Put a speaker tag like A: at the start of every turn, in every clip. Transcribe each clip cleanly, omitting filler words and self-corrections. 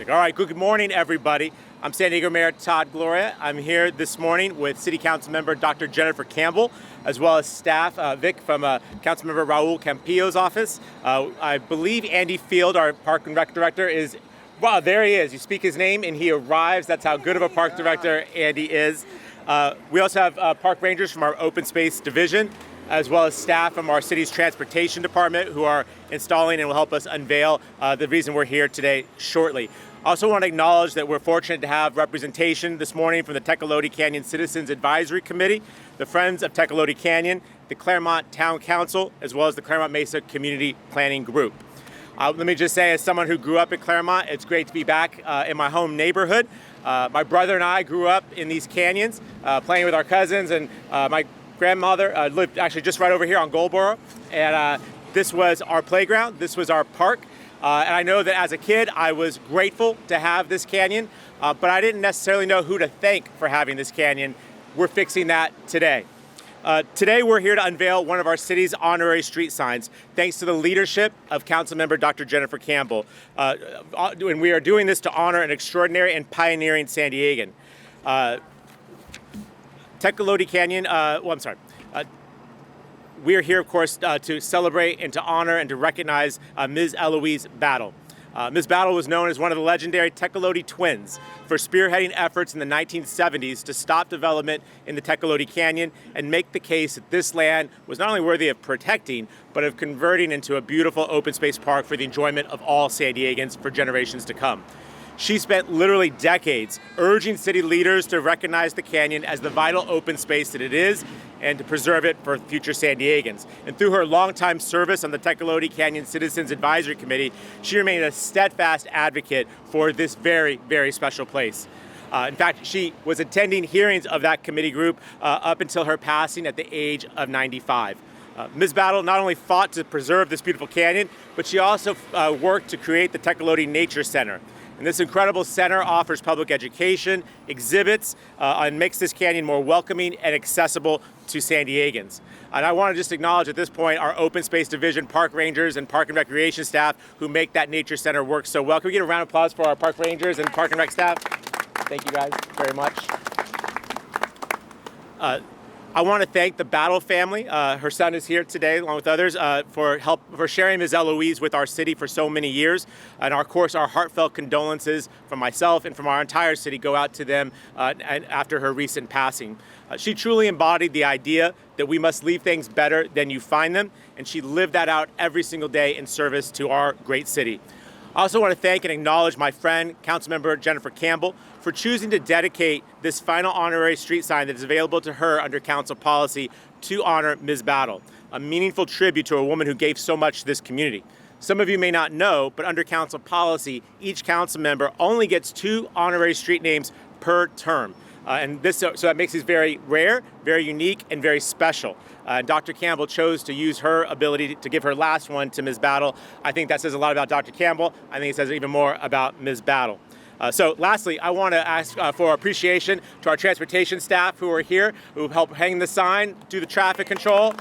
A: Fantastic. All right, good morning, everybody. I'm San Diego Mayor Todd Gloria. I'm here this morning with City Council Member Dr. Jennifer Campbell, as well as staff, Vic from Councilmember Raul Campillo's office. I believe Andy Field, our Park and Rec Director, is, wow, there he is. You speak his name and he arrives. That's how good of a park director Andy is. We also have park rangers from our open space division, as well as staff from our city's transportation department who are installing and will help us unveil the reason we're here today shortly. I also want to acknowledge that we're fortunate to have representation this morning from the Tecolote Canyon Citizens Advisory Committee, the Friends of Tecolote Canyon, the Claremont Town Council, as well as the Claremont Mesa Community Planning Group. Let me just say, as someone who grew up in Claremont, it's great to be back in my home neighborhood. My brother and I grew up in these canyons, playing with our cousins, and my grandmother lived actually just right over here on Goldboro, and this was our playground, this was our park, and I know that as a kid I was grateful to have this canyon, but I didn't necessarily know who to thank for having this canyon. We're fixing that today. Today we're here to unveil one of our city's honorary street signs, thanks to the leadership of Councilmember Dr. Jennifer Campbell, and we are doing this to honor an extraordinary and pioneering San Diegan. Tecolote Canyon, we are here, of course, to celebrate and to honor and to recognize Ms. Eloise Battle. Ms. Battle was known as one of the legendary Tecolote twins for spearheading efforts in the 1970s to stop development in the Tecolote Canyon and make the case that this land was not only worthy of protecting, but of converting into a beautiful open space park for the enjoyment of all San Diegans for generations to come. She spent literally decades urging city leaders to recognize the canyon as the vital open space that it is and to preserve it for future San Diegans. And through her longtime service on the Tecolote Canyon Citizens Advisory Committee, she remained a steadfast advocate for this very, very special place. In fact, she was attending hearings of that committee group up until her passing at the age of 95. Ms. Battle not only fought to preserve this beautiful canyon, but she also worked to create the Tecolote Nature Center. And this incredible center offers public education, exhibits, and makes this canyon more welcoming and accessible to San Diegans. And I want to just acknowledge at this point our open space division, park rangers, and park and recreation staff who make that nature center work so well. Can we get a round of applause for our park rangers and park and rec staff? Thank you guys very much. I want to thank the Battle family. Her son is here today, along with others, for sharing Ms. Eloise with our city for so many years. And of course, our heartfelt condolences from myself and from our entire city go out to them after her recent passing. She truly embodied the idea that we must leave things better than you find them, and she lived that out every single day in service to our great city. I also want to thank and acknowledge my friend, Councilmember Jennifer Campbell, for choosing to dedicate this final honorary street sign that is available to her under council policy to honor Ms. Battle, a meaningful tribute to a woman who gave so much to this community. Some of you may not know, but under council policy, each council member only gets 2 honorary street names per term. So that makes these very rare, very unique, and very special. Dr. Campbell chose to use her ability to give her last one to Ms. Battle. I think that says a lot about Dr. Campbell. I think it says even more about Ms. Battle. So lastly, I want to ask for appreciation to our transportation staff who are here, who help hang the sign, do the traffic control.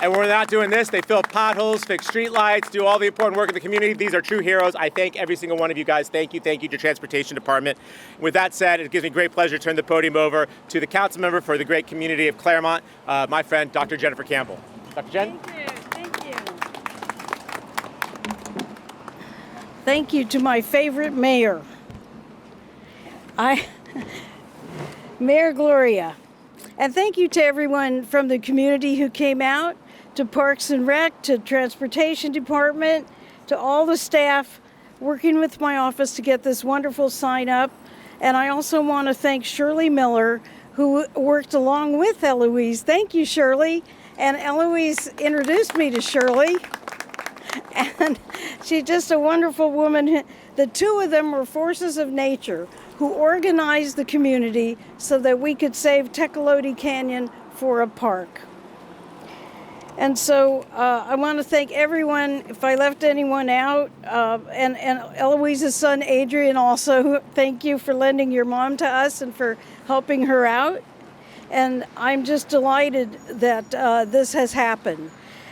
A: And when we're not doing this, they fill potholes, fix street lights, do all the important work in the community. These are true heroes. I thank every single one of you guys. Thank you to your transportation department. With that said, it gives me great pleasure to turn the podium over to the council member for the great community of Claremont, my friend, Dr. Jennifer Campbell. Dr. Jen?
B: Thank you. Thank you to my favorite mayor, Mayor Gloria. And thank you to everyone from the community who came out, to Parks and Rec, to Transportation Department, to all the staff working with my office to get this wonderful sign up. And I also want to thank Shirley Miller, who worked along with Eloise. Thank you, Shirley. And Eloise introduced me to Shirley. And she's just a wonderful woman. The two of them were forces of nature who organized the community so that we could save Tecolote Canyon for a park. And so I want to thank everyone, if I left anyone out, and Eloise's son, Adrian, also. Thank you for lending your mom to us and for helping her out. And I'm just delighted that this has happened.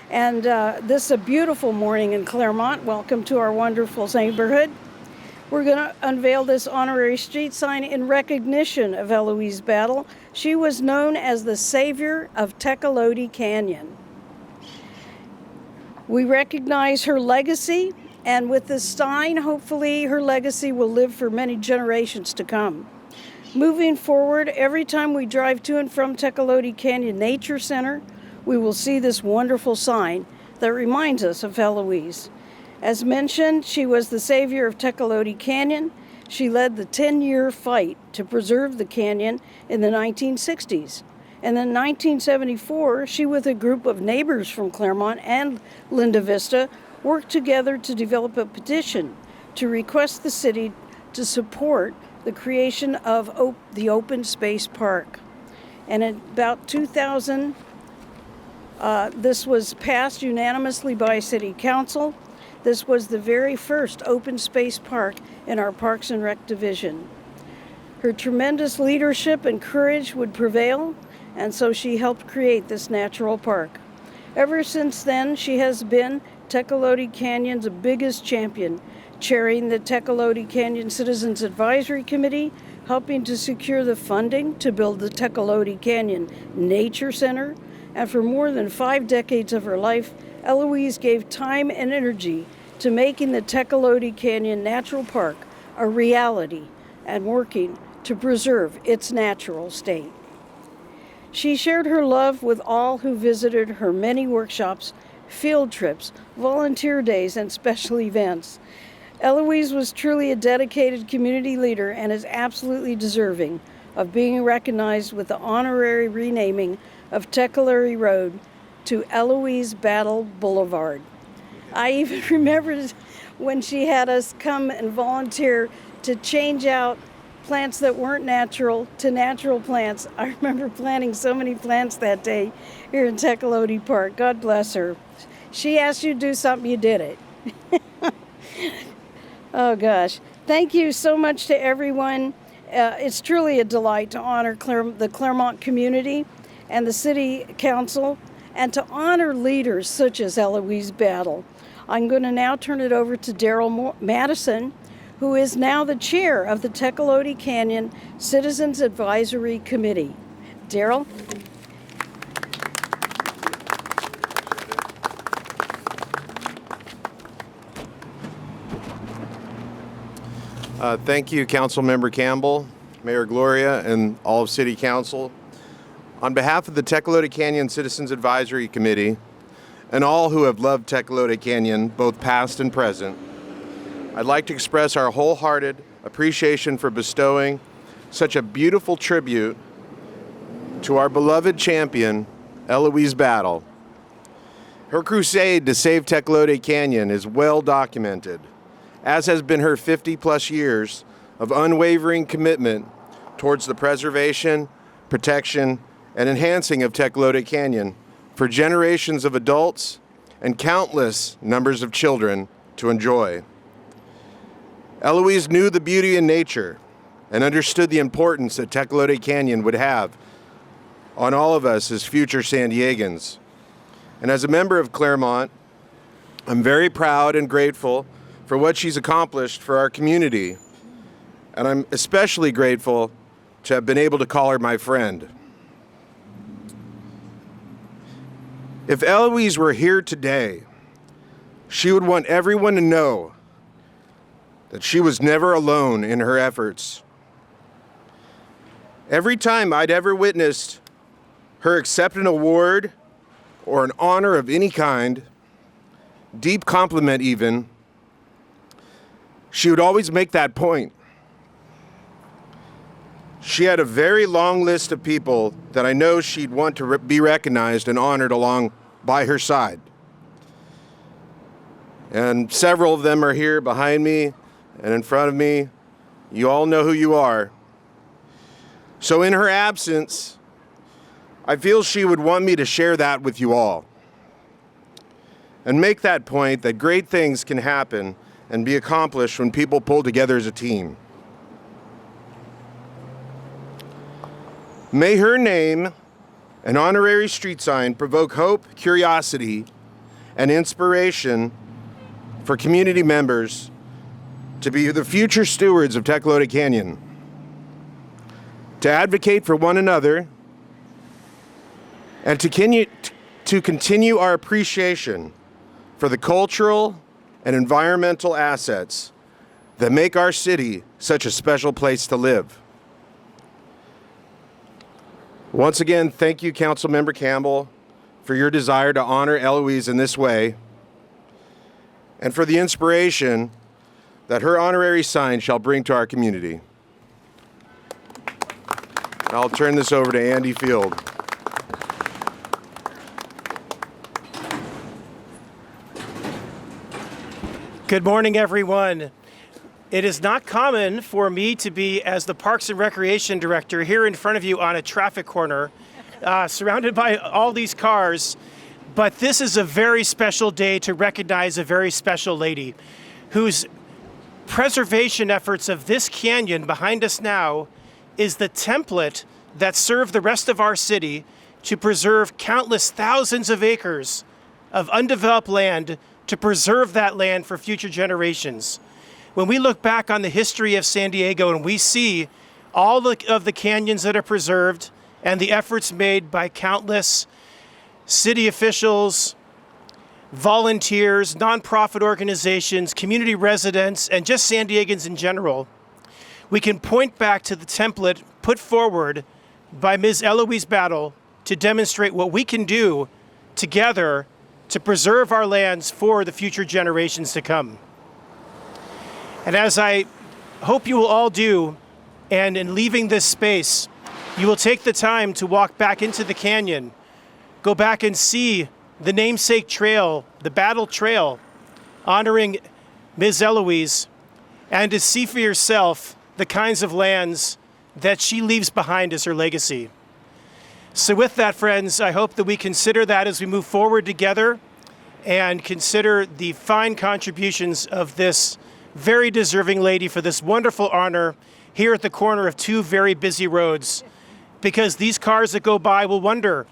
B: And this is a beautiful morning in Claremont. Welcome to our wonderful neighborhood. We're going to unveil this honorary street sign in recognition of Eloise Battle. She was known as the savior of Tecolote Canyon. We recognize her legacy, and with this sign, hopefully her legacy will live for many generations to come. Moving forward, every time we drive to and from Tecolote Canyon Nature Center, we will see this wonderful sign that reminds us of Eloise. As mentioned, she was the savior of Tecolote Canyon. She led the 10-year fight to preserve the canyon in the 1960s. And in 1974, she, with a group of neighbors from Claremont and Linda Vista, worked together to develop a petition to request the city to support the creation of the open space park. And in about 2000, this was passed unanimously by City Council. This was the very first open space park in our Parks and Rec division. Her tremendous leadership and courage would prevail, and so she helped create this natural park. Ever since then, she has been Tecolote Canyon's biggest champion, chairing the Tecolote Canyon Citizens Advisory Committee, helping to secure the funding to build the Tecolote Canyon Nature Center, and for more than 5 decades of her life, Eloise gave time and energy to making the Tecolote Canyon Natural Park a reality and working to preserve its natural state. She shared her love with all who visited her many workshops, field trips, volunteer days, and special events. Eloise was truly a dedicated community leader and is absolutely deserving of being recognized with the honorary renaming of Tecolote Road to Eloise Battle Boulevard. I even remember when she had us come and volunteer to change out plants that weren't natural to natural plants. I remember planting so many plants that day here in Tecolote Park. God bless her. She asked you to do something, you did it. Oh gosh. Thank you so much to everyone. It's truly a delight to honor the Claremont community and the City Council, and to honor leaders such as Eloise Battle. I'm going to now turn it over to Daryl Madison, who is now the chair of the Tecolote Canyon Citizens Advisory Committee. Daryl?
C: Thank you, Councilmember Campbell, Mayor Gloria, and all of City Council. On behalf of the Tecolote Canyon Citizens Advisory Committee and all who have loved Tecolote Canyon, both past and present, I'd like to express our wholehearted appreciation for bestowing such a beautiful tribute to our beloved champion, Eloise Battle. Her crusade to save Tecolote Canyon is well documented, as has been her 50-plus years of unwavering commitment towards the preservation, protection, and enhancing of Tecolote Canyon for generations of adults and countless numbers of children to enjoy. Eloise knew the beauty in nature and understood the importance that Tecolote Canyon would have on all of us as future San Diegans. And as a member of Claremont, I'm very proud and grateful for what she's accomplished for our community. And I'm especially grateful to have been able to call her my friend. If Eloise were here today, she would want everyone to know that she was never alone in her efforts. Every time I'd ever witnessed her accept an award or an honor of any kind, deep compliment even, she would always make that point. She had a very long list of people that I know she'd want to be recognized and honored along by her side. And several of them are here behind me and in front of me. You all know who you are. So in her absence, I feel she would want me to share that with you all and make that point that great things can happen and be accomplished when people pull together as a team. May her name and honorary street sign provoke hope, curiosity, and inspiration for community members to be the future stewards of Tecolote Canyon, to advocate for one another, and to continue our appreciation for the cultural and environmental assets that make our city such a special place to live. Once again, thank you, Councilmember Campbell, for your desire to honor Eloise in this way, and for the inspiration that her honorary sign shall bring to our community. I'll turn this over to Andy Field.
D: Good morning, everyone. It is not common for me to be, as the Parks and Recreation Director, here in front of you on a traffic corner, surrounded by all these cars, but this is a very special day to recognize a very special lady whose preservation efforts of this canyon behind us now is the template that served the rest of our city to preserve countless thousands of acres of undeveloped land, to preserve that land for future generations. When we look back on the history of San Diego and we see all of the canyons that are preserved and the efforts made by countless city officials, volunteers, nonprofit organizations, community residents, and just San Diegans in general, we can point back to the template put forward by Ms. Eloise Battle to demonstrate what we can do together to preserve our lands for the future generations to come. And as I hope you will all do, and in leaving this space, you will take the time to walk back into the canyon, go back and see the namesake trail, the Battle Trail, honoring Ms. Eloise, and to see for yourself the kinds of lands that she leaves behind as her legacy. So with that, friends, I hope that we consider that as we move forward together and consider the fine contributions of this very deserving lady for this wonderful honor here at the corner of two very busy roads. Because these cars that go by will wonder,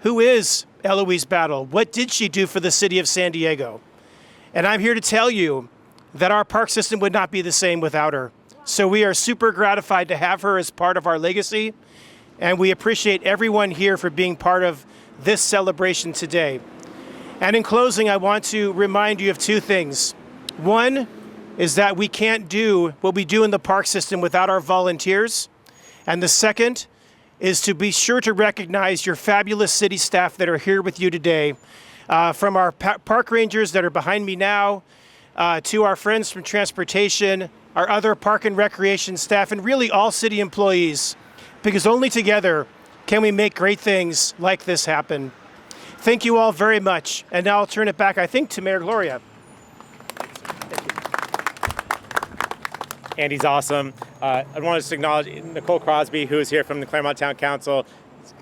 D: who is Eloise Battle? What did she do for the city of San Diego? And I'm here to tell you that our park system would not be the same without her. So we are super gratified to have her as part of our legacy, and we appreciate everyone here for being part of this celebration today. And in closing, I want to remind you of two things. One is that we can't do what we do in the park system without our volunteers. And the second is to be sure to recognize your fabulous city staff that are here with you today, from our park rangers that are behind me now, to our friends from transportation, our other park and recreation staff, and really all city employees, because only together can we make great things like this happen. Thank you all very much. And now I'll turn it back, I think, to Mayor Gloria.
A: Andy's awesome. I want to acknowledge Nicole Crosby, who is here from the Claremont Town Council,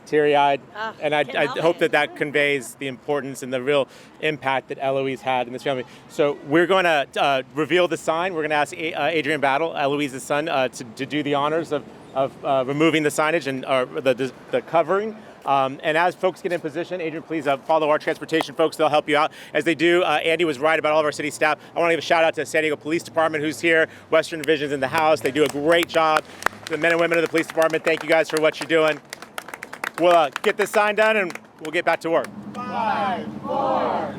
A: teary-eyed, and I hope that conveys the importance and the real impact that Eloise had in this family. So we're going to reveal the sign. We're going to ask Adrian Battle, Eloise's son, to do the honors of removing the signage and the covering. And as folks get in position, Adrian, please follow our transportation folks. They'll help you out. As they do, Andy was right about all of our city staff. I want to give a shout out to San Diego Police Department, who's here. Western Division's in the house. They do a great job. The men and women of the police department, thank you guys for what you're doing. We'll get this sign done and we'll get back to work.
E: 5, 4,